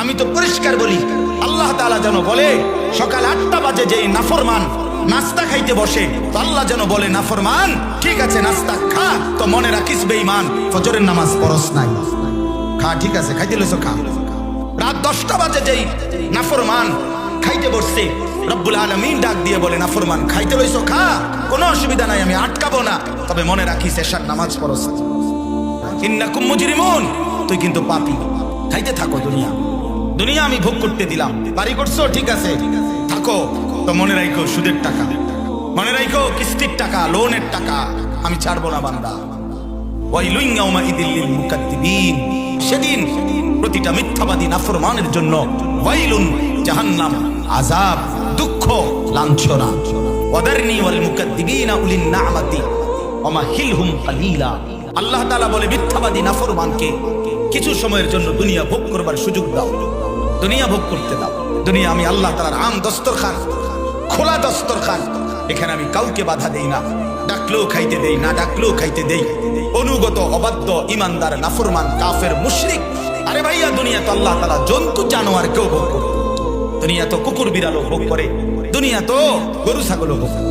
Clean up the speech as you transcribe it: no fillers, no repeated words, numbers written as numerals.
আমি তো পরিষ্কার বলি, আল্লাহ তাআলা যেন বলে সকাল 8টা বাজে যেই নাফরমান নাস্তা খাইতে বসে, তো আল্লাহ যেন বলে নাফরমান ঠিক আছে নাস্তা খা, তো মনে রাখিস বেঈমান ফজরের নামাজ পড়স নাই। খা, ঠিক আছে খাইতে লইছো খা। রাত 10টা বাজে যেই নাফরমান খাইতে বসছে, রব্বুল আলামিন ডাক দিয়ে বলে নাফরমান খাইতে লইছো খা, কোনো অসুবিধা নাই, আমি আটকাবো না, তবে মনে রাখিস এশার নামাজ পড়স। ইন্নাকুম মুজরিমুন, তুই কিন্তু পাপী, খাইতে থাকো। দুনিয়া আমি ভোগ করতে দিলাম, বাড়ি করছো ঠিক আছে থাকো, তো মনে রাখো সুদের টাকা, মনে রাখো কিস্তির টাকা, লোনের টাকা আমি ছাড়বো না বান্দা। ওয়াইলুন ইয়াউমাইযিল লিল মুকাদ্দিবিন, সেদিন প্রতিটা মিথ্যাবাদী নাফরমানের জন্য ওয়াইলুন জাহান্নাম, আযাব, দুঃখ, লাঞ্ছনা। ওয়াদারনি ওয়াল মুকাদ্দিবিনা উলিন না'মাতি ওয়ামাহিলহুম কালিলা। আল্লাহ তাআলা বলে মিথ্যাবাদী নাফরমানকে কিছু সময়ের জন্য দুনিয়া ভোগ করবার সুযোগ দাও, দুনিয়া ভোগ করতে দাও। দুনিয়া আমি আল্লাহ তাআলার আম দস্তরখান, খোলা দস্তরখান, এখানে আমি কাউকে বাধা দেই না, ডাকলেও খাইতে দেই, না ডাকলেও খাইতে দেই। অনুগত, অবাধ্য, ইমানদার, নাফরমান, কাফের, মুশরিক, আরে ভাইয়া দুনিয়া তো আল্লাহ তাআলা জন্তু জানোয়ার কেউ ভোগ করে, দুনিয়া তো কুকুর বিড়ালও ভোগ করে, দুনিয়া তো গরু ছাগলও ভোগ করে।